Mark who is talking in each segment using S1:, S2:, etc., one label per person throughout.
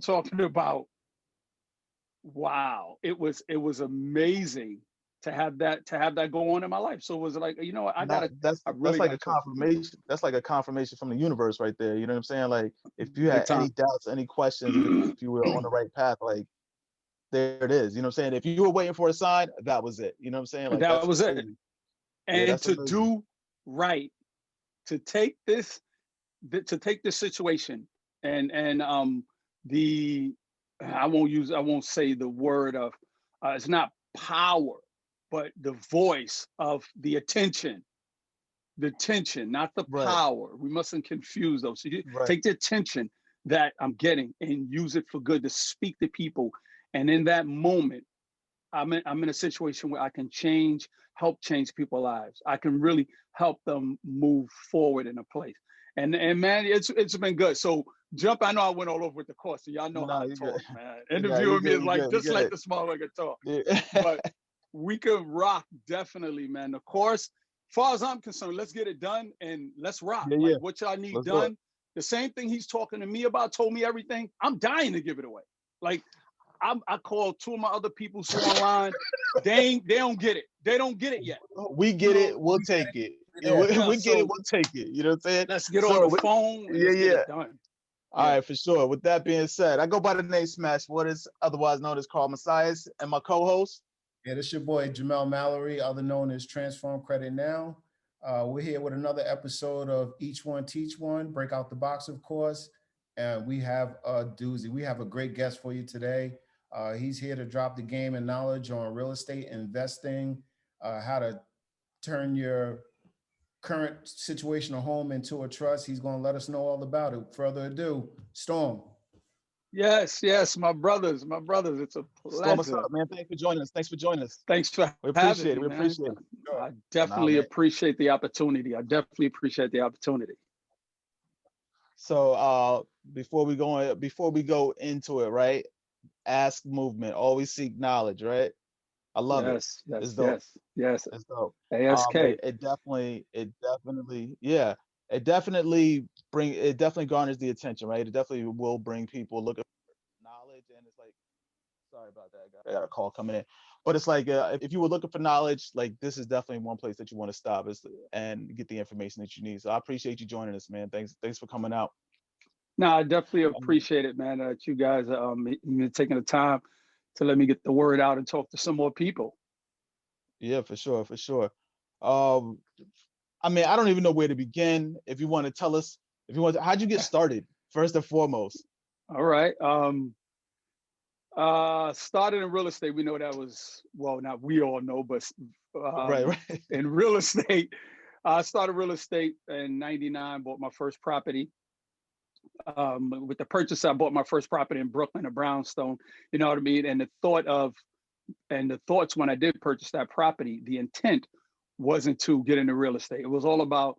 S1: talking about, wow, it was amazing to have that go on in my life. So it was like, you know what,
S2: Not
S1: I
S2: that's
S1: really
S2: like a
S1: gotta talk to you.
S2: confirmation. That's like a confirmation from the universe right there. You know what I'm saying? Like if you
S1: Big
S2: had any
S1: time.
S2: doubts, any questions, if you were on the right path, like there it is. You know what I'm saying? If you were waiting for a sign, that was it. You know what I'm saying? Like
S1: That
S2: that's
S1: was it.
S2: crazy. Yeah,
S1: And
S2: that's
S1: to
S2: amazing.
S1: do right, to take this to take this situation and the I won't say the word of it's not power, but the voice of the tension, not the
S2: Right,
S1: power. We mustn't confuse those. So you
S2: right.
S1: take the attention that I'm getting and use it for good to speak to people. And in that moment, I'm in a situation where I can help change people's lives. I can really help them move forward in a place. And man, it's been good. So jump. I know I went all over with the course, so y'all know how
S2: No,
S1: I
S2: you good.
S1: talk, man.
S2: No, you
S1: Interviewing me
S2: good.
S1: is
S2: You
S1: like
S2: good. You
S1: just like
S2: good.
S1: the small like talk.
S2: Yeah.
S1: But we could rock definitely, man. The course, as far as I'm concerned, let's get it done and let's rock.
S2: Yeah,
S1: Like
S2: yeah.
S1: what y'all need
S2: Let's do it.
S1: done. The same thing he's talking to me about, told me everything. I'm dying to give it away. Like I called two of my other peoples who online. They don't get it. They don't get it yet.
S2: We
S1: You
S2: get
S1: know,
S2: it. We'll take it. Yeah,
S1: yeah.
S2: we,
S1: No,
S2: we get it.
S1: so
S2: We'll take it. You know what I'm saying?
S1: let's get on
S2: So,
S1: the phone and
S2: yeah,
S1: let's get
S2: yeah.
S1: it done.
S2: All
S1: Yeah.
S2: right, for sure. With that being said, I go by the name Smash Waters, otherwise known as Carl Messias, and my co-host.
S3: Yeah, this your boy Jamel Mallory, other known as Transform Credit Now. We're here with another episode of Each One Teach One, Break Out the Box, of course. And we have a doozy. We have a great guest for you today. He's here to drop the game and knowledge on real estate investing, how to turn your current situation of home into a trust. He's going to let us know all about it. Further ado, Storm.
S1: Yes, yes, my brothers, my brothers. It's a
S2: Storm, what's
S1: pleasure.
S2: up, man? Thanks for joining us. Thanks for joining us.
S1: Thanks for
S2: We
S1: having
S2: appreciate it.
S1: me,
S2: We
S1: man.
S2: appreciate it.
S3: Sure.
S1: I
S2: Nah,
S1: definitely
S2: man.
S1: appreciate the opportunity. I definitely appreciate the opportunity.
S2: So, before we go into it, right? Ask movement. Always seek knowledge, right? I love it.
S1: Yes, yes,
S2: It's dope.
S1: yes, yes.
S2: It's dope.
S1: ASK.
S2: Yeah, it definitely garners the attention, right? It definitely will bring people looking for knowledge, and it's like, sorry about that, guys. I got a call coming in, but it's like if you were looking for knowledge, like this is definitely one place that you want to stop and get the information that you need. So I appreciate you joining us, man. Thanks for coming out.
S1: No, I definitely
S2: Um,
S1: appreciate it, man. That you guys even taking the time to let me get the word out and talk to some more people.
S2: yeah, for sure, for sure. Um, I mean, I don't even know where to begin. If you want to tell us, if you want, how'd you get started? First and foremost.
S1: All right. Started in real estate. We know that was, well, not we all know, but
S2: Right,
S1: um,
S2: right.
S1: in real estate, I started real estate in '99. Bought my first property. With the purchase, I bought my first property in Brooklyn, a brownstone. You know what I mean? And the thoughts when I did purchase that property, the intent wasn't to get into real estate. It was all about,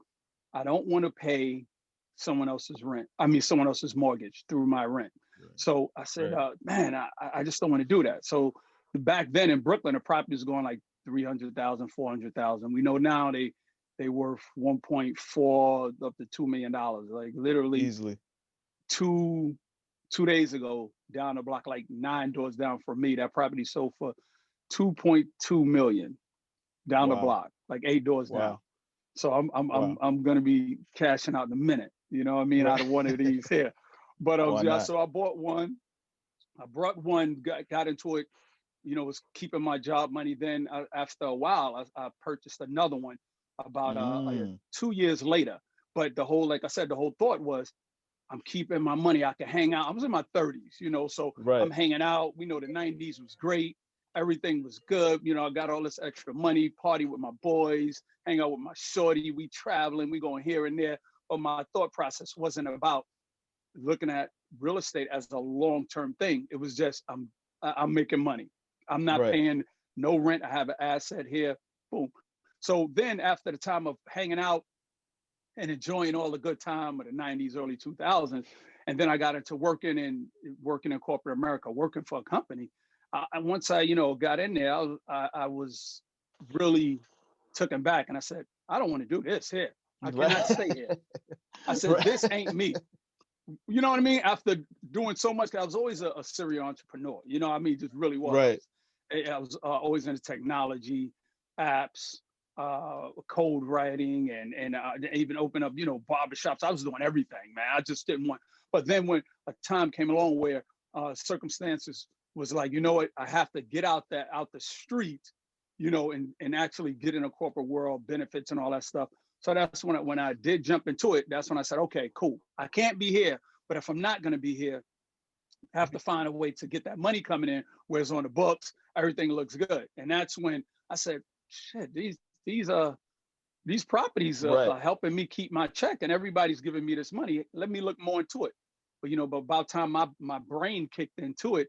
S1: I don't want to pay someone else's rent. I mean, someone else's mortgage through my rent.
S2: Right,
S1: So I said,
S2: right.
S1: man, I just don't want to do that. So back then in Brooklyn, the property was going like 300,000, 400,000. We know now they worth 1.4 up to $2 million. Like literally
S2: Easily.
S1: two days ago, down the block, like 9 doors down from me, that property sold for 2.2 million down the
S2: Wow.
S1: block, like 8 doors down.
S2: Wow.
S1: So
S2: Wow.
S1: I'm gonna be cashing out in a minute. You know what I mean?
S2: Right.
S1: Out of one of these here. But
S2: Why
S1: yeah,
S2: not?
S1: so I bought one. I brought one, got into it. Was keeping my job money. Then after a while, I purchased another one about
S2: Mm,
S1: 2 years later. But like I said, the whole thought was I'm keeping my money. I can hang out. I was in my 30s, so
S2: right.
S1: I'm hanging out. We know the 90s was great. Everything was good. I got all this extra money, party with my boys, hang out with my shorty. We traveling, we going here and there. But my thought process wasn't about looking at real estate as a long-term thing. It was just I'm making money. I'm not
S2: Right.
S1: paying no rent. I have an asset here. Boom. So then after the time of hanging out and enjoying all the good time of the 90s, early 2000s. And then I got into working in corporate America, working for a company. And once I, got in there, I was really taken back. And I said, I don't want to do this here. I cannot stay
S2: Right.
S1: here. I said,
S2: Right.
S1: this ain't me. You know what I mean? After doing so much. I was always a serial entrepreneur. You know what I mean? Just really was.
S2: Right.
S1: I was always into technology, apps, code writing, and even open up, barbershops. I was doing everything, man. I just didn't want. But then when a time came along where circumstances was like, you know what, I have to get out the street, and actually get in a corporate world, benefits and all that stuff. So that's when I did jump into it. That's when I said, okay, cool. I can't be here, but if I'm not going to be here, I have to find a way to get that money coming in, where it's on the books, everything looks good. And that's when I said, shit, these properties are helping me keep my check, and everybody's giving me this money. Let me look more into it. But about time my brain kicked into it,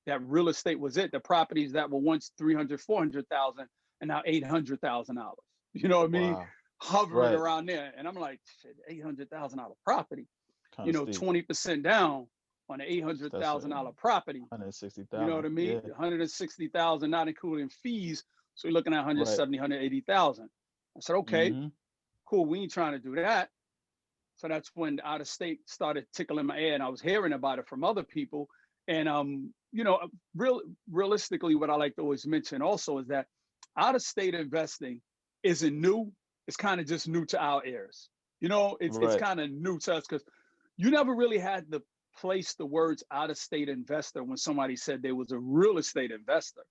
S1: that real estate was it. The properties that were once 300, 400,000 and now $800,000. You know what I mean?
S2: Wow.
S1: Hovering around there. And I'm like, shit, $800,000 property, 20% down on an $800,000 property.
S2: 160,000.
S1: You know what I mean? Yeah. 160,000, not including fees. So you're looking at 170, 180,000. I said, okay, cool. We ain't trying to do that. So that's when out of state started tickling my ear, and I was hearing about it from other people. And realistically, what I like to always mention also is that out of state investing isn't new. It's kind of just new to our ears. It's kind of new to us, because you never really had to place the words out of state investor when somebody said they was a real estate investor.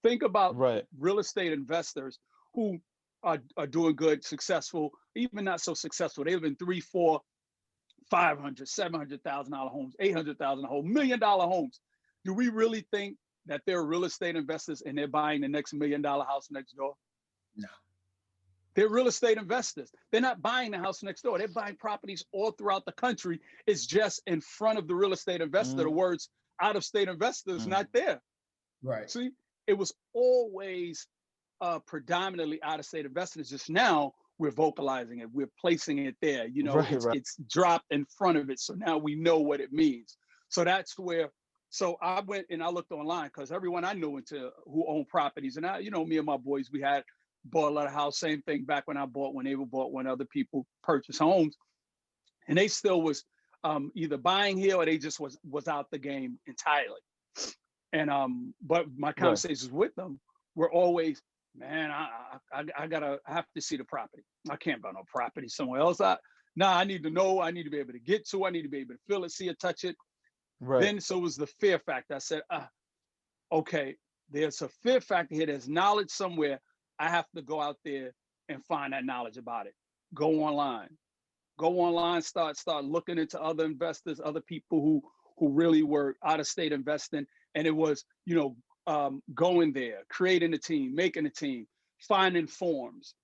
S1: Think about real estate investors who are doing good, successful, even not so successful. They live in 3, 4, 500, $700,000 homes, $800,000 homes, $1 million homes. Do we really think that they're real estate investors and they're buying the next $1 million house next door?
S3: No.
S1: They're real estate investors. They're not buying the house next door. They're buying properties all throughout the country. It's just in front of the real estate investor. The words out of state investors not there.
S3: Right.
S1: See, it was always predominantly out of state investors. Just now we're vocalizing it. We're placing it there. It's dropped in front of it. So now we know what it means. So that's where. So I went and I looked online, because everyone I knew who owned properties, and me and my boys, we had bought a lot of house. Same thing back when Abel bought, when other people purchased homes, and they still was either buying here or they just was out the game entirely. And but my conversations with them were always, man, I have to see the property. I can't buy no property somewhere else. I need to know. I need to be able to get to. I need to be able to feel it, see it, touch it. Right. Then so it was the fear factor. I said, okay, there's a fear factor here. There's knowledge somewhere. I have to go out there and find that knowledge about it. Go online, start looking into other investors, other people who really were out of state investing. And it was, going there, creating a team, making a team, finding forms,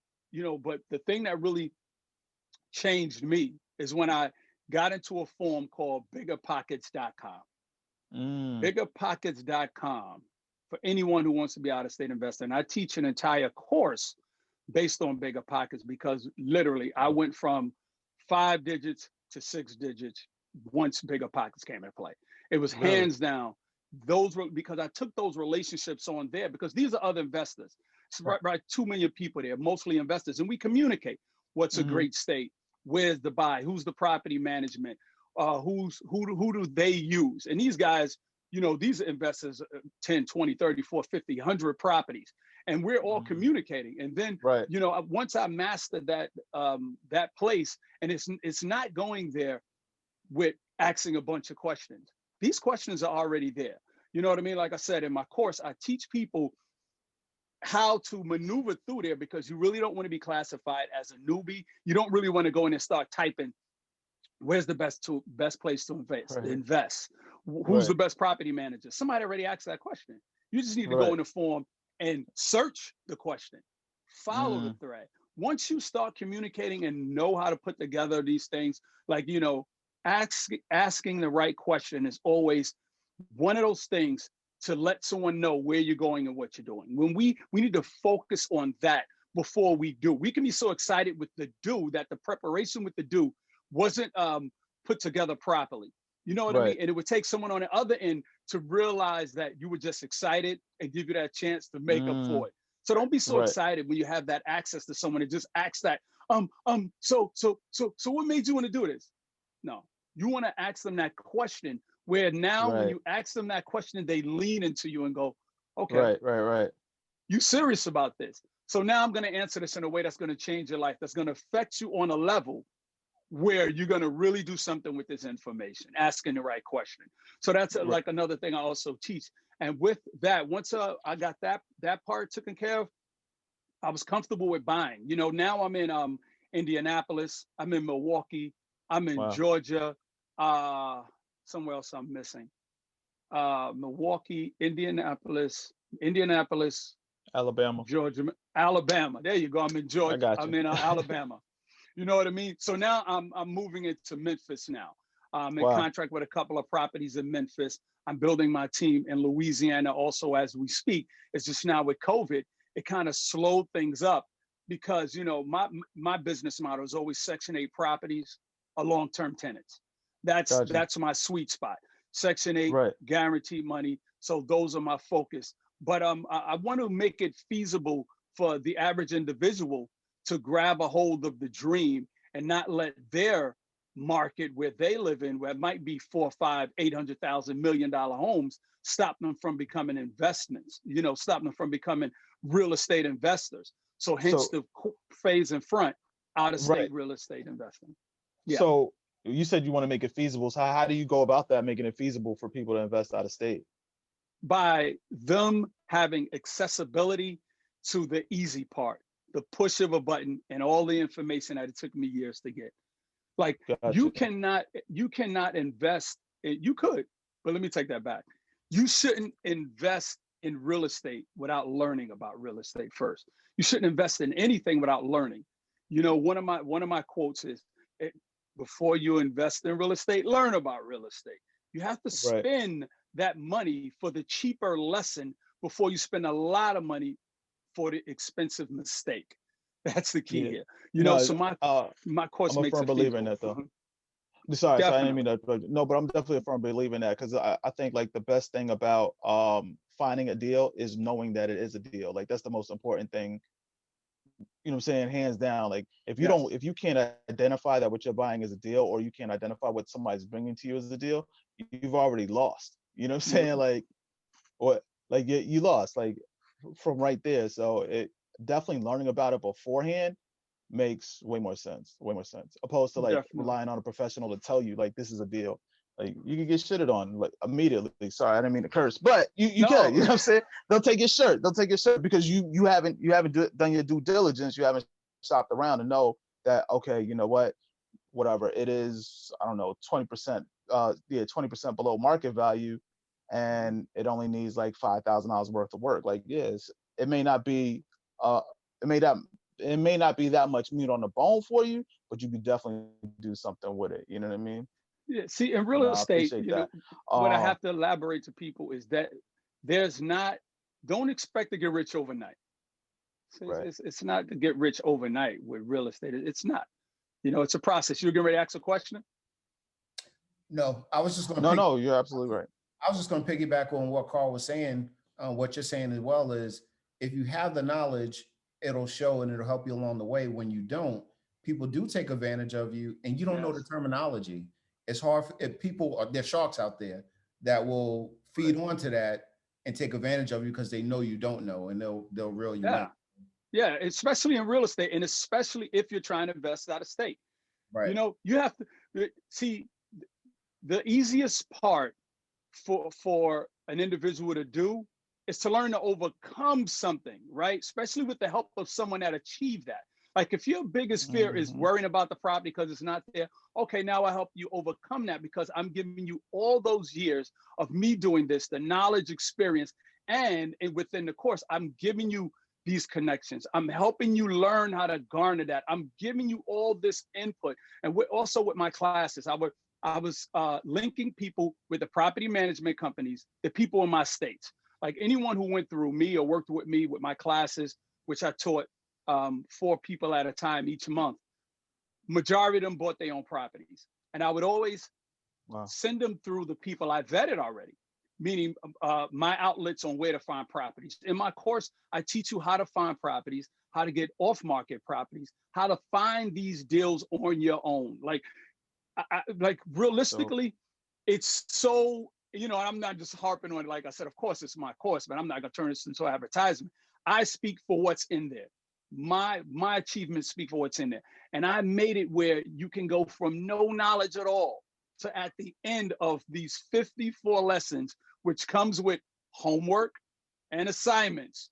S1: but the thing that really changed me is when I got into a forum called biggerpockets.com. Biggerpockets.com, for anyone who wants to be out of state investor. And I teach an entire course based on Bigger Pockets, because literally I went from 5 digits to 6 digits once Bigger Pockets came into play. It was hands down. Because I took those relationships on there, because these are other investors. It's right 2 million people there, mostly investors. And we communicate what's a great state, where's the buy, who's the property management, who do they use? And these guys, these investors, 10, 20, 30, 40, 50, 100 properties. And we're all communicating. And then, once I mastered that place, and it's not going there with asking a bunch of questions. These questions are already there. You know what I mean? Like I said, in my course, I teach people how to maneuver through there, because you really don't want to be classified as a newbie. You don't really want to go in and start typing, where's the best place to invest? Who's the best property manager? Somebody already asked that question. You just need to go in the form and search the question, follow the thread. Once you start communicating and know how to put together these things, like, asking the right question is always one of those things to let someone know where you're going and what you're doing. When we need to focus on that before we do. We can be so excited with the do that the preparation with the do wasn't put together properly. You know what I mean? And it would take someone on the other end to realize that you were just excited and give you that chance to make up for it. So don't be so excited when you have that access to someone and just ask that, so what made you want to do this? No, you want to ask them that question where now when
S2: Right.
S1: you ask them that question, they lean into you and go, okay,
S2: Right.
S1: you serious about this? So now I'm going to answer this in a way that's going to change your life, that's going to affect you on a level where you're going to really do something with this information, asking the right question. So that's
S2: Right.
S1: like another thing I also teach. And with that, once I got that part taken care of, I was comfortable with buying. You know, now I'm in Indianapolis, I'm in Milwaukee, I'm in
S2: Wow.
S1: Georgia, somewhere else I'm missing. Milwaukee, Indianapolis,
S2: Alabama.
S1: Georgia, Alabama. There you go. I'm in
S2: I
S1: Georgia.
S2: got
S1: I'm
S2: you.
S1: in Alabama. You know what I mean? So now I'm moving into Memphis now. I'm in
S2: Wow.
S1: contract with a couple of properties in Memphis. I'm building my team in Louisiana also as we speak. It's just now with COVID, it kind of slowed things up because you know my business model is always Section 8 properties or long-term tenants.
S2: Got you.
S1: That's my sweet spot. Section 8
S2: Right.
S1: guaranteed money. So those are my focus. But I want to make it feasible for the average individual to grab a hold of the dream and not let their market where they live in, where it might be 4, 5, 800,000 $1 million homes, stop them from becoming investments, you know, stop them from becoming real estate investors. So hence
S2: So
S1: the phase in front, out of
S2: right.
S1: state real estate investing. Yeah.
S2: So you said you want to make it feasible. So how do you go about that, making it feasible for people to invest out of state?
S1: By them having accessibility to the easy part, the push of a button and all the information that it took me years to get. Like
S2: Gotcha.
S1: you cannot invest, you could, but let me take that back. You shouldn't invest in real estate without learning about real estate first. You shouldn't invest in anything without learning. You know, one of my quotes is, before you invest in real estate, learn about real estate. You have to
S2: Right.
S1: spend that money for the cheaper lesson before you spend a lot of money for the expensive mistake. That's the key
S2: Yeah.
S1: here. You know,
S2: No,
S1: so my course
S2: I'm a
S1: makes
S2: firm
S1: it
S2: believer in
S1: feasible.
S2: that though. Sorry, I didn't mean
S1: Definitely.
S2: that. No, but I'm definitely a firm believer in that because I think like the best thing about finding a deal is knowing that it is a deal. Like that's the most important thing. You know what I'm saying? Hands down. Like
S1: Yes.
S2: if you can't identify that what you're buying is a deal, or you can't identify what somebody's bringing to you as a deal, you've already lost. You know what I'm
S1: Yeah.
S2: saying? Like or like you lost like from right there. So it definitely learning about it beforehand makes way more sense opposed to like
S1: Definitely.
S2: relying on a professional to tell you like this is a deal. Like you can get shitted on like immediately. Sorry, I didn't mean to curse, but you can. You
S1: No.
S2: know what I'm saying? They'll take your shirt. They'll take your shirt because you haven't done your due diligence. You haven't shopped around to know that okay, you know what, whatever it is, I don't know, 20%, 20% below market value, and it only needs like $5,000 worth of work. Like yes, it may not be uh it may not it may not be that much meat on the bone for you, but you could definitely do something with it. You know what I mean?
S1: Yeah. See, in real
S2: No, I
S1: estate,
S2: appreciate
S1: you know,
S2: that.
S1: what I
S2: Um,
S1: have to elaborate to people is that there's not, don't expect to get rich overnight.
S2: right.
S1: It's not to get rich overnight with real estate. It's not. You know, it's a process. You're getting ready to ask a question?
S3: No, I was just going to
S2: No,
S3: pick.
S2: no, you're absolutely right.
S3: I was just going to piggyback on what Carl was saying. What you're saying as well is if you have the knowledge, it'll show and it'll help you along the way. When you don't, people do take advantage of you and you don't know the
S1: Yes.
S3: terminology. It's hard if people are, there's sharks out there that will feed onto that and take advantage of you because they know you don't know and they'll reel you in.
S1: Yeah. Yeah. Especially in real estate, and especially if you're trying to invest out of state. You
S3: Right.
S1: know, you have to see the easiest part for an individual to do is to learn to overcome something, right? Especially with the help of someone that achieved that. Like if your biggest fear is
S2: Hmm.
S1: worrying about the property because it's not there, okay, now I help you overcome that because I'm giving you all those years of me doing this, the knowledge, experience, and within the course, I'm giving you these connections. I'm helping you learn how to garner that. I'm giving you all this input. And also with my classes, I was linking people with the property management companies, the people in my states. Like anyone who went through me or worked with me with my classes, which I taught 4 people at a time each month, majority of them bought their own properties. And I would always
S2: Wow.
S1: send them through the people I vetted already, meaning my outlets on where to find properties. In my course, I teach you how to find properties, how to get off market properties, how to find these deals on your own. Like
S2: So
S1: realistically, it's so, you know, I'm not just harping on it. Like I said, of course it's my course, but I'm not gonna turn this into advertisement. I speak for what's in there. My achievements speak for what's in there. And I made it where you can go from no knowledge at all to at the end of these 54 lessons, which comes with homework and assignments.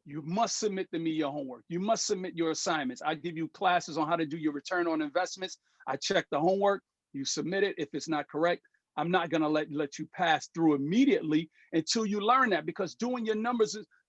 S1: You must submit to me your homework. You must submit your assignments. I give you classes on how to do your return on investments. I check the homework. You submit it. If it's not correct, I'm not going to let you pass through immediately until you learn that, because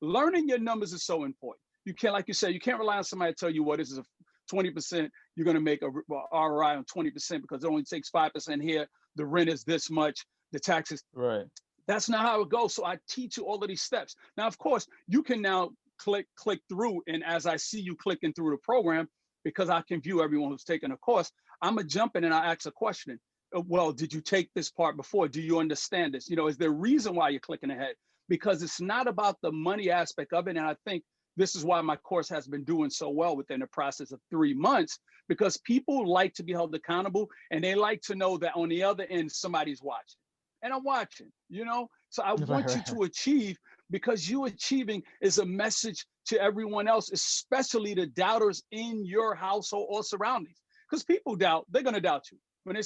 S1: learning your numbers is so important. You can't, like you said, you can't rely on somebody to tell you, well, this is a 20%, you're going to make a ROI on 20% because it only takes 5% here. The rent is this much, the taxes.
S2: Right.
S1: That's not how it goes. So I teach you all of these steps. Now, of course, you can now click through. And as I see you clicking through the program, because I can view everyone who's taking a course, I'm going to jump in and I ask a question. Well, did you take this part before? Do you understand this? You know, is there a reason why you're clicking ahead? Because it's not about the money aspect of it. And I think this is why my course has been doing so well within the process of 3 months, because people like to be held accountable and they like to know that on the other end, somebody's watching. And I'm watching, you know? So I want you to achieve, because you achieving is a message to everyone else, especially the doubters in your household or surroundings. Because people doubt, they're going to doubt you. When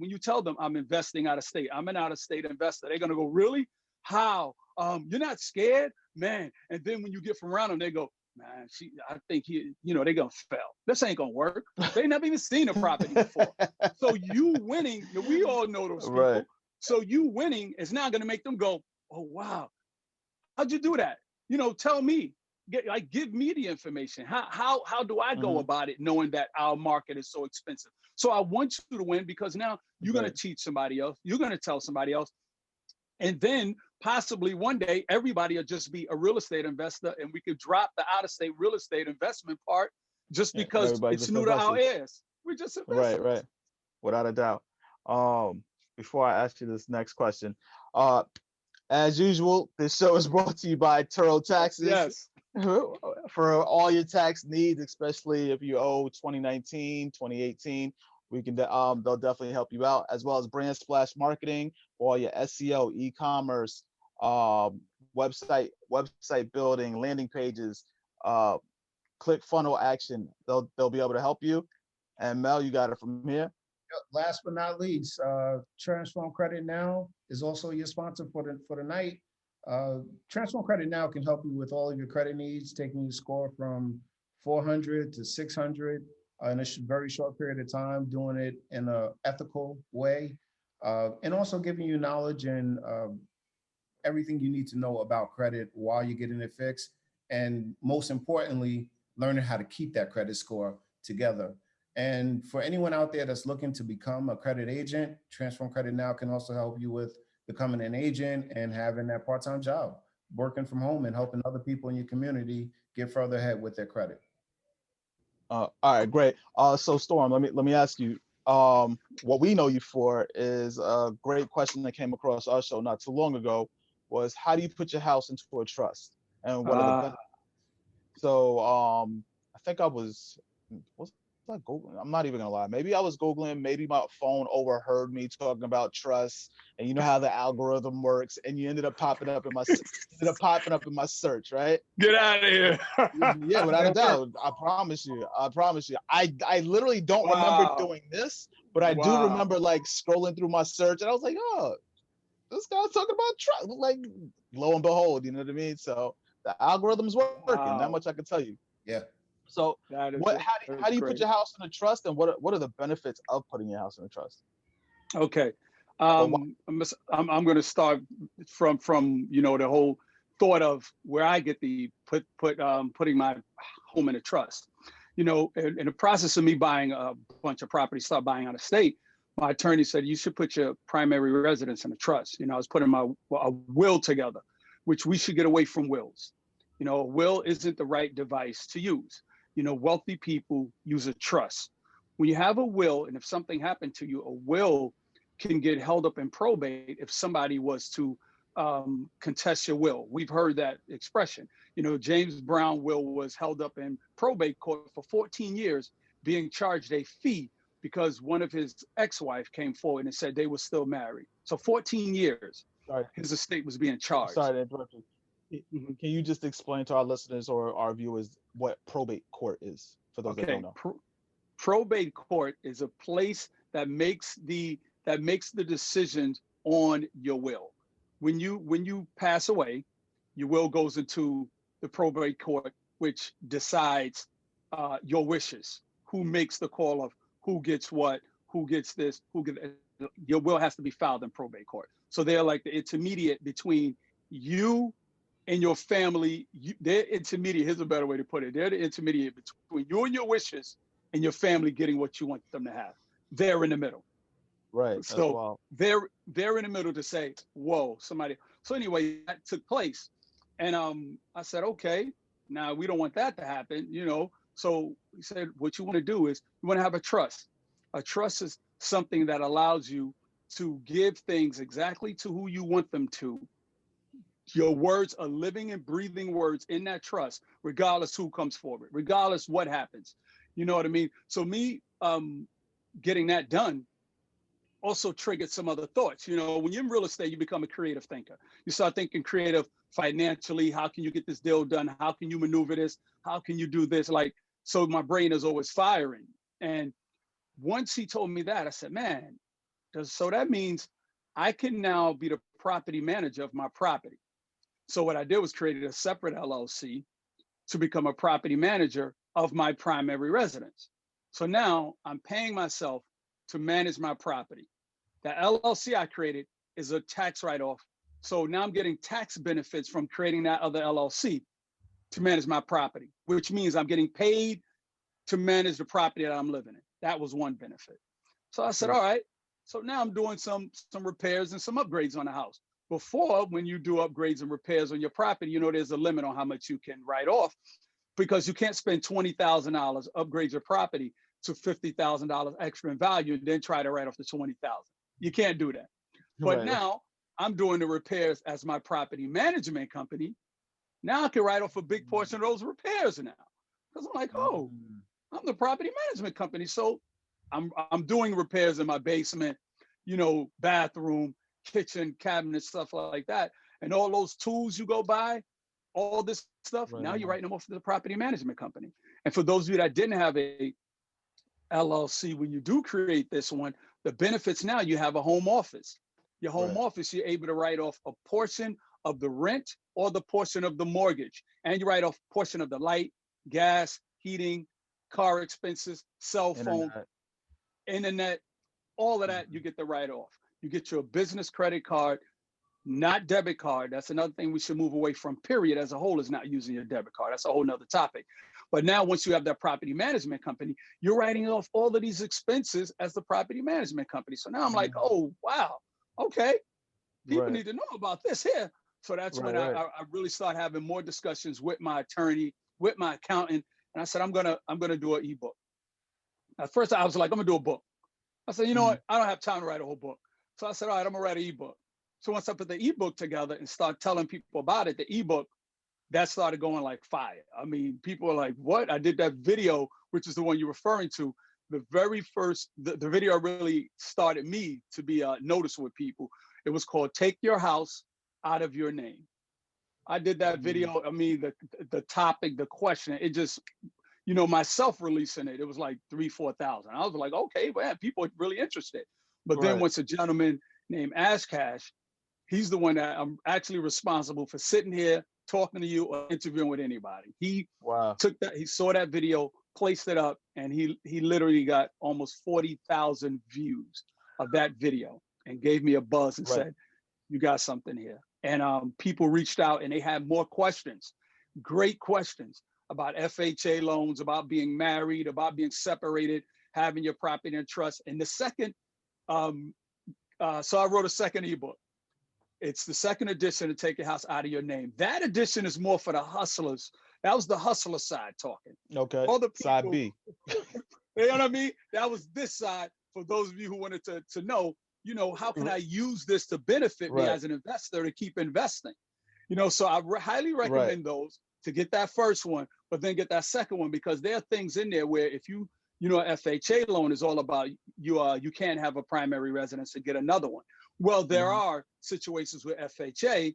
S1: you tell them I'm investing out of state, I'm an out of state investor, they're going to go, really? How? You're not scared, man. And then when you get from around them, they go, man, I think they're going to fail. This ain't going to work. They never even seen a property before. So you winning, we all know those people.
S2: Right.
S1: So you winning is now going to make them go, oh, wow, how'd you do that? You know, tell me, give me the information. How do I go about it, knowing that our market is so expensive? So I want you to win, because now you're going to teach somebody else. You're going to tell somebody else. And then possibly one day, everybody will just be a real estate investor, and we could drop the out-of-state real estate investment part just because it's new to our ears. We're just investors.
S2: Right. Without a doubt. Before I ask you this next question, as usual, this show is brought to you by Turo Taxes.
S1: Yes.
S2: For all your tax needs, especially if you owe 2019, 2018, we can they'll definitely help you out, as well as Brand Splash Marketing for all your SEO, e-commerce, website building, landing pages, click funnel action. They'll be able to help you. And Mel, you got it from here.
S3: Last but not least, Transform Credit Now is also your sponsor for the night. Transform Credit Now can help you with all of your credit needs, taking your score from 400 to 600 in a very short period of time, doing it in an ethical way, and also giving you knowledge and everything you need to know about credit while you're getting it fixed. And most importantly, learning how to keep that credit score together. And for anyone out there that's looking to become a credit agent, Transform Credit Now can also help you with becoming an agent and having that part-time job, working from home and helping other people in your community get further ahead with their credit.
S2: All right, great. So Storm, let me ask you, what we know you for is a great question that came across our show not too long ago, was how do you put your house into a trust, and what are the benefits? So I think I was Googling? I'm not even gonna lie. Maybe I was Googling, maybe my phone overheard me talking about trust, and you know how the algorithm works, and you ended up popping up in my search, right?
S1: Get out of here.
S2: Yeah, without a doubt. I promise you. I literally don't remember doing this, but I do remember like scrolling through my search, and I was like, oh, this guy's talking about trust. Like, lo and behold, you know what I mean? So the algorithm's working. That much I can tell you.
S3: Yeah.
S2: So how do you put your house in a trust, and what are the benefits of putting your house in a trust?
S1: Okay. I'm going to start from the whole thought of where I get the putting my home in a trust. In the process of me buying a bunch of property, start buying out of state, my attorney said you should put your primary residence in a trust. I was putting a will together, which we should get away from wills. A will isn't the right device to use. Wealthy people use a trust. When you have a will, and if something happened to you, a will can get held up in probate if somebody was to contest your will. We've heard that expression. James Brown will was held up in probate court for 14 years, being charged a fee because one of his ex-wife came forward and said they were still married. So 14 years,
S2: Sorry,
S1: his estate was being
S2: I'm
S1: charged.
S2: sorry to interrupt you.
S1: Mhm.
S2: Can you just explain to our listeners or our viewers what probate court is for those that don't
S1: Okay,
S2: know?
S1: probate court is a place that makes the decisions on your will. When you pass away, your will goes into the probate court, which decides your wishes. Who makes the call of who gets what, who gets this, who gets your will has to be filed in probate court. So they're like the intermediate between you and your family. They're intermediate. Here's a better way to put it. They're the intermediate between you and your wishes and your family getting what you want them to have. They're in the middle.
S2: Right. That's
S1: So
S2: wild.
S1: they're in the middle to say, whoa, somebody. So anyway, that took place. And I said, okay, now we don't want that to happen, you know. So he said, what you want to do is you want to have a trust. A trust is something that allows you to give things exactly to who you want them to. Your words are living and breathing words in that trust, regardless who comes forward, regardless what happens. You know what I mean? So me getting that done also triggered some other thoughts. You know, when you're in real estate, you become a creative thinker. You start thinking creative financially. How can you get this deal done? How can you maneuver this? How can you do this? Like, so my brain is always firing. And once he told me that, I said, man, so that means I can now be the property manager of my property. So what I did was created a separate LLC to become a property manager of my primary residence. So now I'm paying myself to manage my property. The LLC I created is a tax write-off. So now I'm getting tax benefits from creating that other LLC to manage my property, which means I'm getting paid to manage the property that I'm living in. That was one benefit. So I said, all right. So now I'm doing some repairs and some upgrades on the house. Before, when you do upgrades and repairs on your property, you know, there's a limit on how much you can write off because you can't spend $20,000, upgrade your property to $50,000 extra in value and then try to write off the 20,000. You can't do that. But
S2: Right.
S1: now I'm doing the repairs as my property management company. Now I can write off a big portion of those repairs now. Because I'm like, oh, I'm the property management company. So I'm doing repairs in my basement, you know, bathroom, kitchen, cabinet, stuff like that. And all those tools you go buy, all this stuff, now you're writing them off to the property management company. And for those of you that didn't have a LLC, when you do create this one, the benefits now you have a home office. Your home office, you're able to write off a portion of the rent or the portion of the mortgage. And you write off a portion of the light, gas, heating, car expenses, cell phone, internet, all of that, you get the write off. You get your business credit card, not debit card. That's another thing we should move away from, period, as a whole, is not using your debit card. That's a whole nother topic. But now once you have that property management company, you're writing off all of these expenses as the property management company. So now I'm like, oh, wow, okay. People need to know about this here. So that's when I really start having more discussions with my attorney, with my accountant. And I said, I'm gonna do an ebook. At first I was like, I'm gonna do a book. I said, you know what? I don't have time to write a whole book. So I said, all right, I'm gonna write an ebook. So once I put the ebook together and start telling people about it, the ebook, that started going like fire. I mean, people are like, what? I did that video, which is the one you're referring to. The very first, the video really started me to be noticed with people. It was called Take Your House Out of Your Name. I did that video. I mean, the topic, the question, it just, you know, myself releasing it, it was like 3,000-4,000. I was like, okay, man, people are really interested. But then once a gentleman named Ashcash, he's the one that I'm actually responsible for sitting here talking to you or interviewing with anybody. He took that, he saw that video, placed it up, and he literally got almost 40,000 views of that video and gave me a buzz and said, you got something here. And people reached out and they had more questions, great questions about FHA loans, about being married, about being separated, having your property in trust. And the second, so I wrote a second ebook. It's the second edition to Take Your House Out of Your Name. That edition is more for the hustlers. That was the hustler side talking.
S2: Okay.
S1: All the people,
S2: side B.
S1: You know what I mean? That was this side for those of you who wanted to know, you know, how can I use this to benefit me as an investor to keep investing? You know, so I highly recommend those to get that first one, but then get that second one, because there are things in there where if you You know, FHA loan is all about you can't have a primary residence and get another one. Well, there
S2: Mhm.
S1: are situations with FHA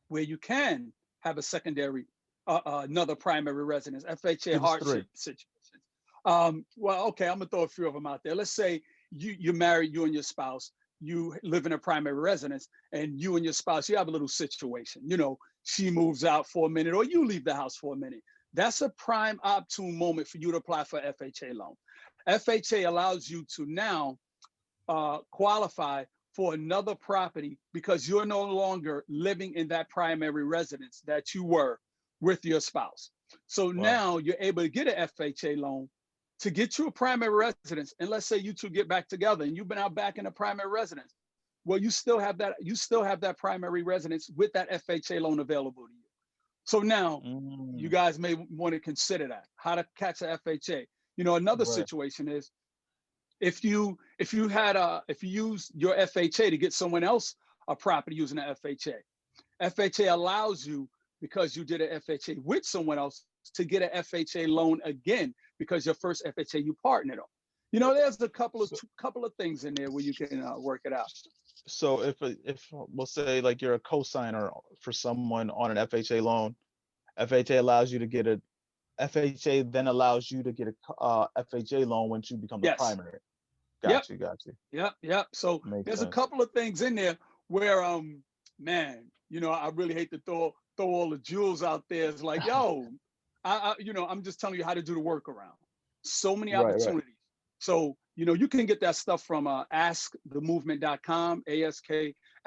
S1: where you can have a secondary, another primary residence, FHA
S2: Give us three.
S1: hardship situations. Well, okay, I'm gonna throw a few of them out there. Let's say you're married, you and your spouse, you live in a primary residence, and you and your spouse, you have a little situation. You know, she moves out for a minute, or you leave the house for a minute. That's a prime opportune moment for you to apply for FHA loan. FHA allows you to now qualify for another property because you're no longer living in that primary residence that you were with your spouse. So
S2: Wow.
S1: now you're able to get an FHA loan to get you a primary residence. And let's say you two get back together and you've been out back in a primary residence. Well, you still have that primary residence with that FHA loan available to you. So now you
S2: Mm,
S1: guys may want to consider that, how to catch a FHA. You know, another
S2: right.
S1: situation is if you use your FHA to get someone else a property using an FHA. FHA allows you, because you did an FHA with someone else, to get an FHA loan again because your first FHA you partnered on. You know, there's a
S2: So,
S1: couple of things in there where you can work it out.
S2: so if we'll say like you're a co-signer for someone on an FHA loan, FHA allows you to get a FHA then allows you to get a FHA loan once you become the
S1: Yes.
S2: primary.
S1: Yep.
S2: Got you.
S1: Yep. Yep. So
S2: Makes
S1: there's a
S2: sense.
S1: couple of things in there where man, you know, I really hate to throw all the jewels out there. It's like, yo, you know, I'm just telling you how to do the workaround. So many
S2: Right, right.
S1: opportunities. So, you know, you can get that stuff from askthemovement.com,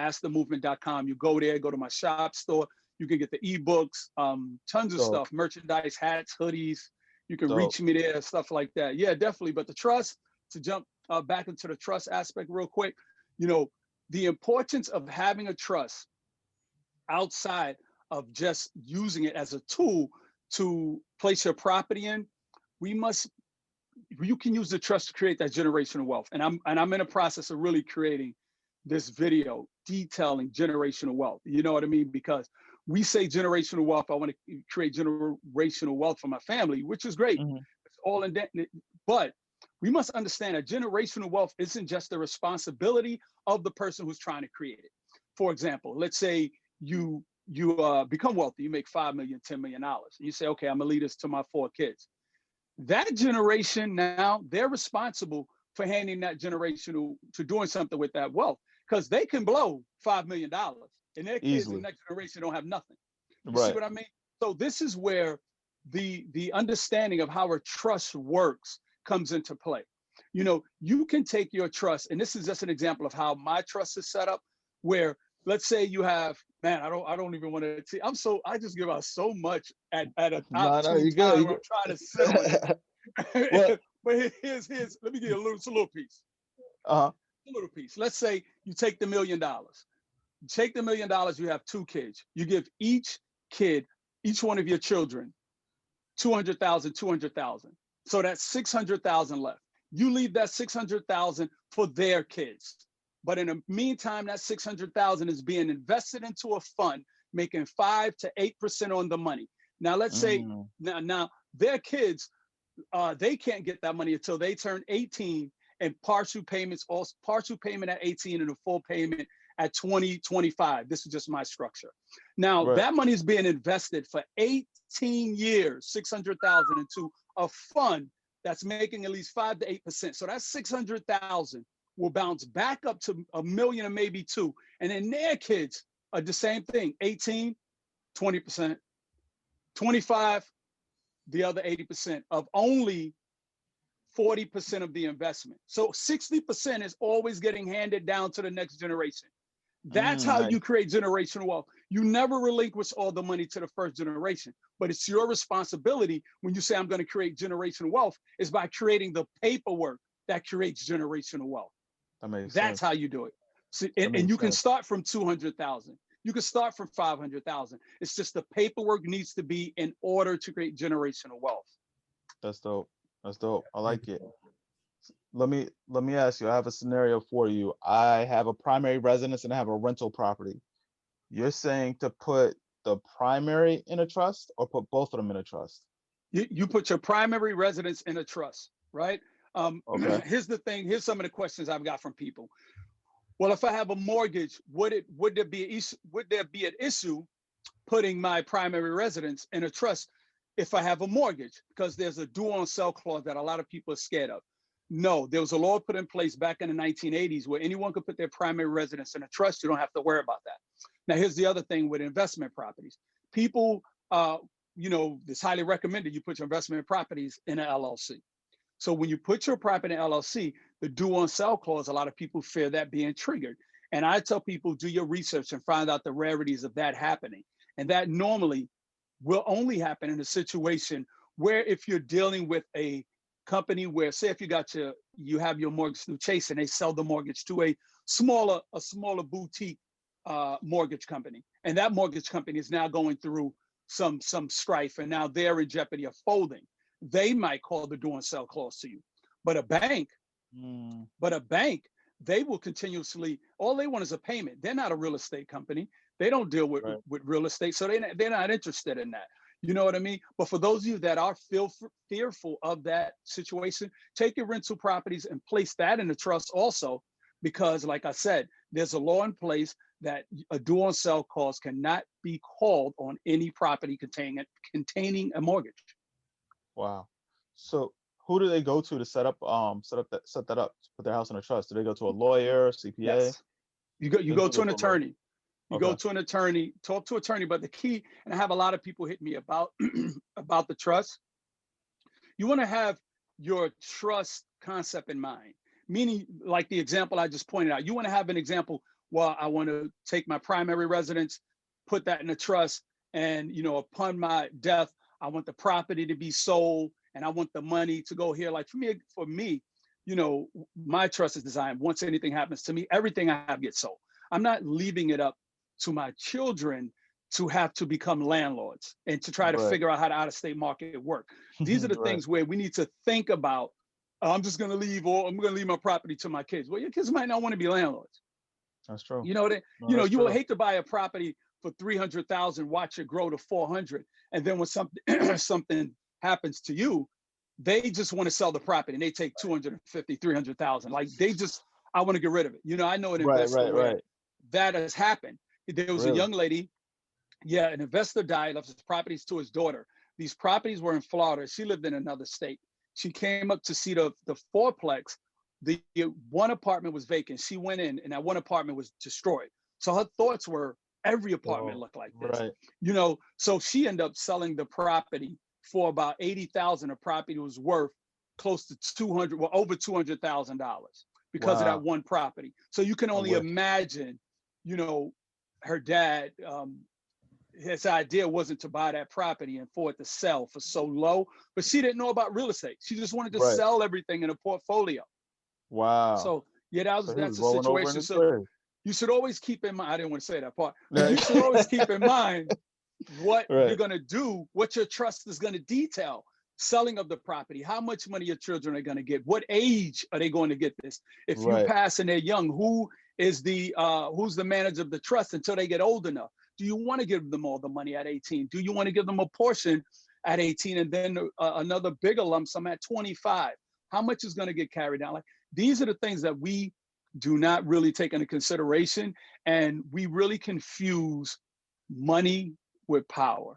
S1: askthemovement.com. You go there, go to my shop store. You can get the ebooks, tons of
S2: Dope,
S1: stuff, merchandise, hats, hoodies. You can
S2: dope.
S1: reach me there, stuff like that. Yeah, definitely. But the trust, to jump back into the trust aspect real quick, you know, the importance of having a trust outside of just using it as a tool to place your property in, we must you can use the trust to create that generational wealth. And I'm in a process of really creating this video detailing generational wealth. You know what I mean? Because we say generational wealth. I want to create generational wealth for my family, which is great.
S2: Mhm.
S1: It's all in that, but we must understand that generational wealth isn't just the responsibility of the person who's trying to create it. For example, let's say you become wealthy, you make 5 million, $10 million. And you say, okay, I'm gonna lead this to my 4 kids. That generation now, they're responsible for handing that generational to doing something with that wealth because they can blow $5 million and their kids in
S2: Easily.
S1: the next generation don't have nothing. You see
S2: Right.
S1: what I mean? So this is where the understanding of how a trust works comes into play. You know, you can take your trust, and this is just an example of how my trust is set up, where let's say you have, man, I don't even want to see. I just give out so much at an
S2: No, no,
S1: opportune
S2: you good.
S1: time
S2: You
S1: where I'm trying to sit on
S2: good. Well,
S1: it. But let me give you a little piece.
S2: uh-huh.
S1: A little piece. Let's say you take the $1 million. You take the $1 million, you have 2 kids. You give each kid, each one of your children, 200,000, 200,000. So that's 600,000 left. You leave that 600,000 for their kids. But in the meantime, that 600,000 is being invested into a fund, making 5 to 8% on the money. Now, let's say
S2: Mm,
S1: now their kids, they can't get that money until they turn 18, and partial payments, also partial payment at 18 and a full payment at 2025. This is just my structure. Now
S2: right.
S1: that money is being invested for 18 years, 600,000 into a fund that's making at least 5 to 8%. So that's 600,000 will bounce back up to a million or maybe two. And then their kids are the same thing, 18, 20%, 25, the other 80% of only 40% of the investment. So 60% is always getting handed down to the next generation. That's how
S2: Nice.
S1: you create generational wealth. You never relinquish all the money to the first generation, but it's your responsibility when you say, I'm going to create generational wealth, is by creating the paperwork that creates generational wealth.
S2: That makes
S1: That's
S2: sense.
S1: how you do it. So,
S2: That
S1: and
S2: makes
S1: you can
S2: sense.
S1: start from 200,000. You can start from 500,000. It's just the paperwork needs to be in order to create generational wealth.
S2: That's dope. That's dope. I like it. Let me ask you. I have a scenario for you. I have a primary residence and I have a rental property. You're saying to put the primary in a trust or put both of them in a trust?
S1: You put your primary residence in a trust. right?
S2: Okay.
S1: Here's the thing. Here's some of the questions I've got from people. Well, if I have a mortgage, would there be an issue putting my primary residence in a trust if I have a mortgage? Because there's a due on sell clause that a lot of people are scared of. No, there was a law put in place back in the 1980s where anyone could put their primary residence in a trust. You don't have to worry about that. Now, here's the other thing with investment properties. People, it's highly recommended you put your investment properties in an LLC. So when you put your property in LLC, the due on sell clause, a lot of people fear that being triggered. And I tell people, do your research and find out the rarities of that happening. And that normally will only happen in a situation where if you're dealing with a company where, say, if you have your mortgage through Chase and they sell the mortgage to a smaller boutique mortgage company, and that mortgage company is now going through some strife, and now they're in jeopardy of folding. They might call the due on sell clause to you. But a bank, they will continuously, all they want is a payment. They're not a real estate company. They don't deal with real estate. So they're not interested in that. You know what I mean? But for those of you that are fearful of that situation, take your rental properties and place that in the trust also, because like I said, there's a law in place that a due on sell clause cannot be called on any property containing a mortgage.
S2: Wow. So who do they go to set that up, to put their house in a trust? Do they go to a lawyer, CPA?
S1: Yes. You go to an attorney. You go to an attorney, talk to an attorney. But the key, and I have a lot of people hit me about about the trust. You want to have your trust concept in mind, meaning like the example I just pointed out. You want to have an example. Well, I want to take my primary residence, put that in a trust, and upon my death, I want the property to be sold, and I want the money to go here. Like for me, my trust is designed. Once anything happens to me, everything I have gets sold. I'm not leaving it up to my children to have to become landlords and to try to figure out how the out-of-state market work. These are the things where we need to think about. I'm just going to leave, or I'm going to leave my property to my kids. Well, your kids might not want to be landlords.
S2: That's true.
S1: You would hate to buy a property for 300,000, watch it grow to 400, and then when something happens to you, they just want to sell the property and they take 250, 300,000. Like I want to get rid of it. I know an investor where that has happened. There was a young lady, an investor died, left his properties to his daughter. These properties were in Florida. She lived in another state. She came up to see the fourplex. The one apartment was vacant. She went in and that one apartment was destroyed. So her thoughts were, every apartment looked like this. So she ended up selling the property for about 80,000. The property was worth close to over $200,000 because of that one property. So you can only imagine, her dad, his idea wasn't to buy that property and for it to sell for so low, but she didn't know about real estate. She just wanted to sell everything in a portfolio.
S2: Wow.
S1: So that's a situation. So you should always keep in mind, I didn't want to say that part, but you should always keep in mind what you're going to do, what your trust is going to detail. Selling of the property, how much money your children are going to get, what age are they going to get this? If you pass and they're young, who's the manager of the trust until they get old enough? Do you want to give them all the money at 18? Do you want to give them a portion at 18 and then another bigger lump sum at 25? How much is going to get carried down? Like, these are the things that we do not really take into consideration, and we really confuse money with power.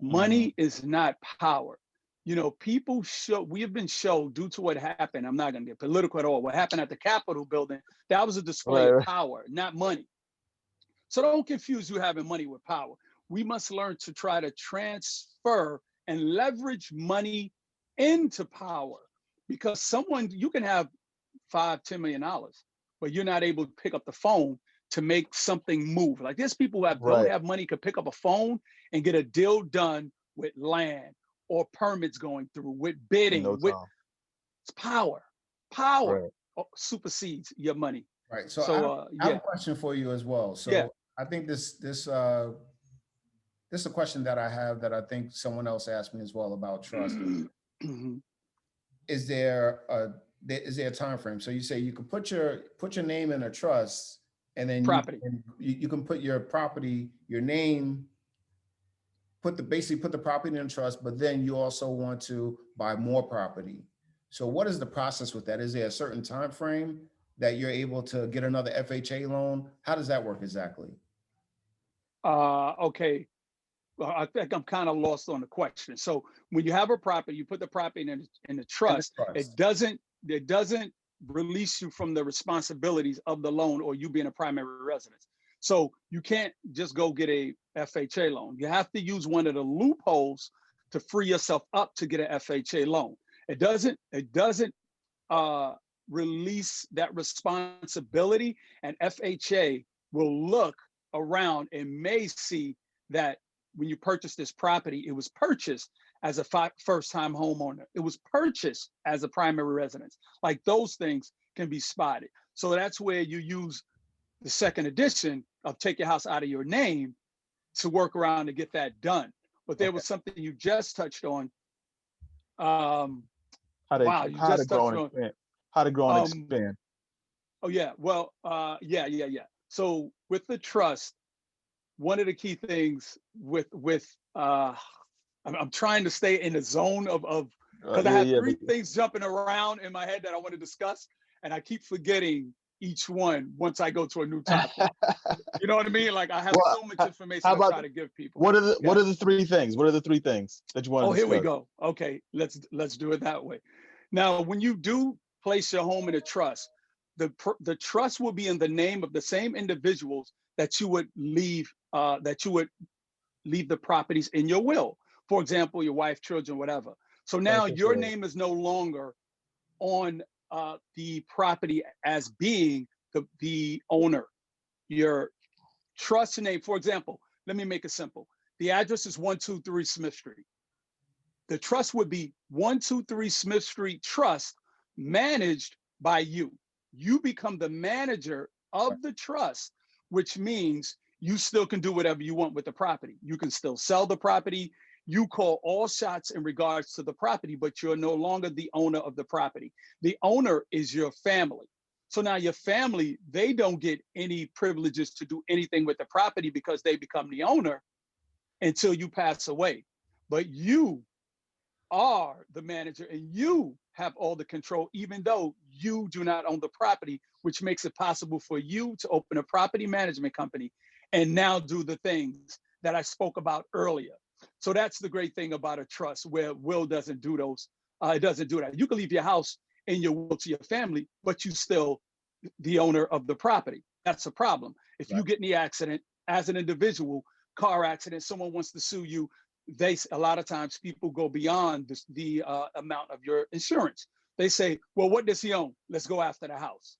S1: Money is not power. We have been shown, due to what happened, I'm not going to get political at all, what happened at the Capitol building, that was a display of power, not money. So don't confuse you having money with power. We must learn to try to transfer and leverage money into power, because you can have $5-10 million, but you're not able to pick up the phone to make something move. Like, there's people who don't have money, could pick up a phone and get a deal done with land or permits going through, with bidding. It's power. Power supersedes your money.
S3: Right. So I have a question for you as well. So I think this is a question that I have that I think someone else asked me as well about trust. Is there a time frame? So you say you can put your name in a trust, and then you can put your property, your name, basically put the property in a trust, but then you also want to buy more property. So what is the process with that? Is there a certain time frame that you're able to get another FHA loan? How does that work exactly?
S1: Okay. Well, I think I'm kind of lost on the question. So when you have a property, you put the property in the
S3: And the
S1: trust.
S3: trust.
S1: It doesn't release you from the responsibilities of the loan or you being a primary residence. So you can't just go get a FHA loan. You have to use one of the loopholes to free yourself up to get an FHA loan. It doesn't release that responsibility, and FHA will look around and may see that when you purchase this property, it was purchased as a first-time homeowner. It was purchased as a primary residence. Like those things can be spotted. So that's where you use the second edition of take your house out of your name to work around to get that done. But there was something you just touched on. Wow, you
S2: How to
S1: just
S2: grow
S1: touched
S2: and
S1: on.
S2: expand. How to grow and
S1: Um,
S2: expand.
S1: oh yeah, well, yeah. So with the trust, one of the key things with I'm trying to stay in the zone of because I
S2: Yeah,
S1: have
S2: yeah.
S1: three things jumping around in my head that I want to discuss, and I keep forgetting each one once I go to a new topic. You know what I mean? Like I have
S2: Well,
S1: so much
S2: how
S1: information I
S2: about
S1: try to give people.
S2: what are
S1: Yeah.
S2: the three things? What are the three things that you want
S1: Oh,
S2: to
S1: here we
S2: discuss?
S1: go. Okay, let's do it that way. Now, when you do place your home in a trust, the trust will be in the name of the same individuals that you would leave the properties in your will. For example, your wife, children, whatever. So now your
S2: Beneficiary.
S1: name is no longer on the property as being the owner. Your trust name, for example, let me make it simple. The address is 123 Smith Street. The trust would be 123 Smith Street Trust, managed by you. You become the manager of the trust, which means you still can do whatever you want with the property. You can still sell the property. You call all shots in regards to the property, but you're no longer the owner of the property. The owner is your family. So now your family, they don't get any privileges to do anything with the property because they become the owner until you pass away. But you are the manager and you have all the control, even though you do not own the property, which makes it possible for you to open a property management company and now do the things that I spoke about earlier. So that's the great thing about a trust, where will doesn't do those. It doesn't do that. You can leave your house in your will to your family, but you still the owner of the property. That's a problem. If
S3: Right.
S1: you get in the accident as an individual, car accident, someone wants to sue you, a lot of times people go beyond the amount of your insurance. They say, well, what does he own? Let's go after the house.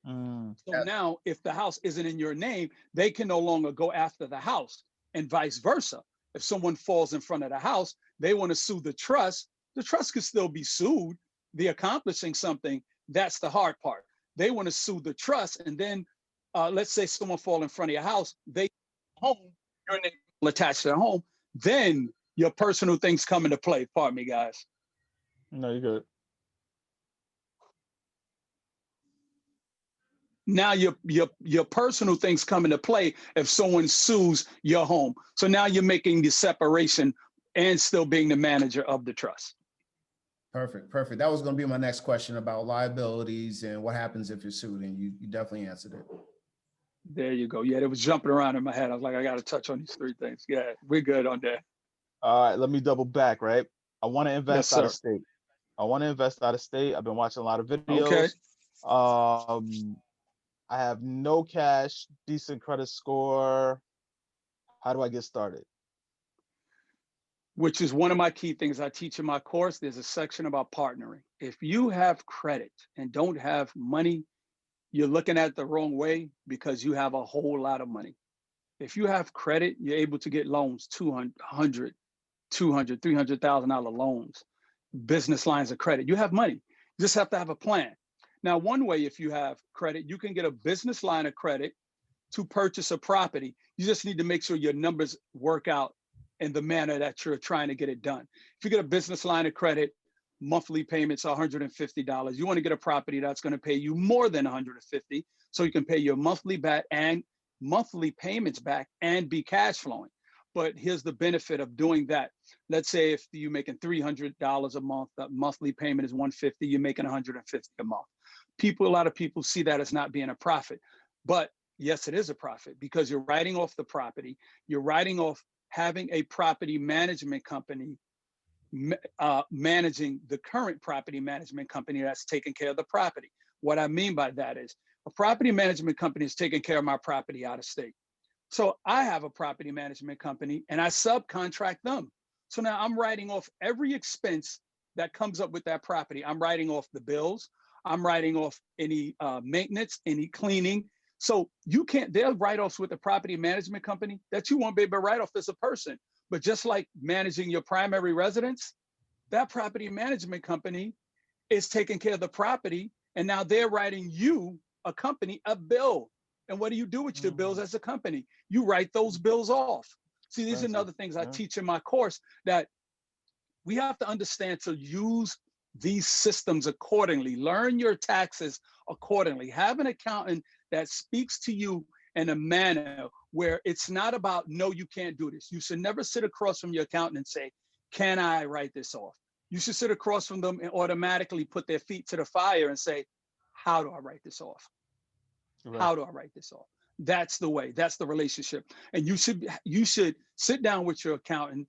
S2: Mm,
S1: So
S3: Yeah.
S1: now if the house isn't in your name, they can no longer go after the house, and vice versa. If someone falls in front of the house, they want to sue the trust could still be sued. The accomplishing something, that's the hard part. They want to sue the trust, and then let's say someone fall in front of your house, they home, your name will attach to their home, then your personal things come into play. Pardon me, guys.
S2: no, you're good.
S1: Now your personal things come into play if someone sues your home. So now you're making the separation and still being the manager of the trust.
S3: Perfect. Perfect. That was going to be my next question about liabilities and what happens if you're sued, and you definitely answered it.
S1: There you go. Yeah, it was jumping around in my head. I was like, I got to touch on these three things. Yeah, we're good on that.
S2: All right, let me double back, right? I want to
S1: Yes,
S2: invest out of
S1: sir.
S2: state. I've been watching a lot of
S1: Okay.
S2: videos. I have no cash, decent credit score. How do I get started?
S1: Which is one of my key things I teach in my course. There's a section about partnering. If you have credit and don't have money, you're looking at it the wrong way because you have a whole lot of money. If you have credit, you're able to get loans, $200,000, $300,000 loans, business lines of credit. You have money. You just have to have a plan. Now, one way, if you have credit, you can get a business line of credit to purchase a property. You just need to make sure your numbers work out in the manner that you're trying to get it done. If you get a business line of credit, monthly payments are $150. You want to get a property that's going to pay you more than $150, so you can pay your monthly back and monthly payments back and be cash flowing. But here's the benefit of doing that. Let's say if you're making $300 a month, the monthly payment is $150, you're making $150 a month. A lot of people see that as not being a profit. But yes, it is a profit because you're writing off the property. You're writing off having a property management company managing the current property management company that's taking care of the property. What I mean by that is a property management company is taking care of my property out of state. So I have a property management company and I subcontract them. So now I'm writing off every expense that comes up with that property. I'm writing off the bills. I'm writing off any maintenance, any cleaning. So you can't, there are write-offs with the property management company that you won't be able to write off as a person. But just like managing your primary residence, that property management company is taking care of the property. And now they're writing you, a company, a bill. And what do you do with your bills as a company? You write those bills off. See, these are another things I teach in my course, that we have to understand to use these systems accordingly. Learn your taxes accordingly. Have an accountant that speaks to you in a manner where it's not about, no, you can't do this. You should never sit across from your accountant and say, can I write this off? You should sit across from them and automatically put their feet to the fire and say, how do I write this off? Right. How do I write this off? That's the way, that's the relationship. And you should sit down with your accountant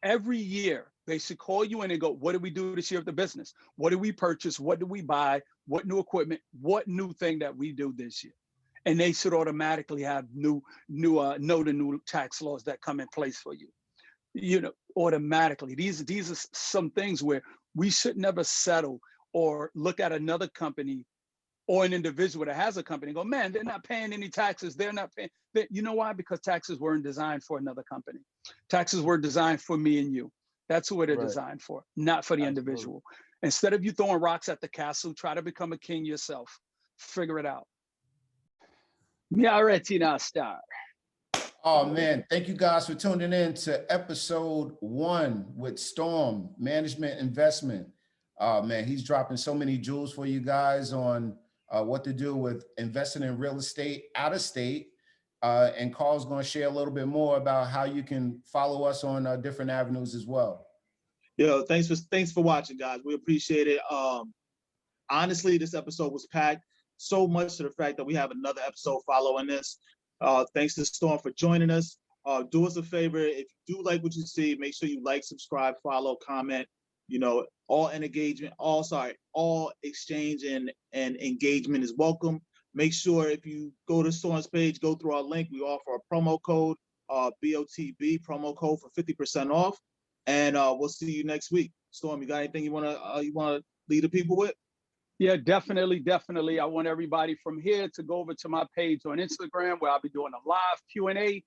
S1: every year. They should call you in and go, what did we do this year of the business? What did we purchase? What did we buy? What new equipment? What new thing that we do this year? And they should automatically have know the new tax laws that come in place for you. You know, automatically. These are some things where we should never settle or look at another company or an individual that has a company and go, man, they're not paying any taxes. They're not paying. You know why? Because taxes weren't designed for another company. Taxes were designed for me and you. That's what they're designed for, not for the individual. Instead of you throwing rocks at the castle, try to become a king yourself. Figure it out. Mi retina star.
S3: Oh man, thank you guys for tuning in to episode 1 with Storm Management Investment. Man, he's dropping so many jewels for you guys on what to do with investing in real estate out of state. And Carl's going to share a little bit more about how you can follow us on different avenues as well.
S2: Yo, thanks for watching, guys. We appreciate it. Honestly, this episode was packed so much to the fact that we have another episode following this. Thanks to Storm for joining us. Do us a favor. If you do like what you see, make sure you like, subscribe, follow, comment. You know, all exchange and engagement is welcome. Make sure if you go to Storm's page, go through our link. We offer a promo code, BOTB promo code for 50% off. And we'll see you next week. Storm, you got anything you wanna lead the people with?
S1: Yeah, definitely. I want everybody from here to go over to my page on Instagram where I'll be doing a live Q&A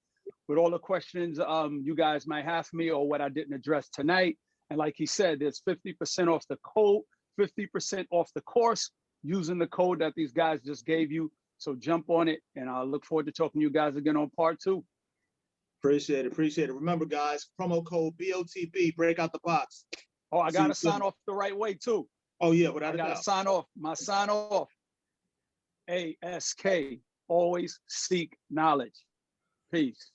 S1: with all the questions you guys might have for me or what I didn't address tonight. And like he said, there's 50% off the code, 50% off the course using the code that these guys just gave you. So jump on it, and I'll look forward to talking to you guys again on part 2.
S2: Appreciate it. Remember, guys, promo code BOTB, break out the box.
S1: Oh, I got to sign off the right way, too.
S2: Oh, yeah, without a doubt.
S1: I got to sign off. My sign off. ASK, always seek knowledge. Peace.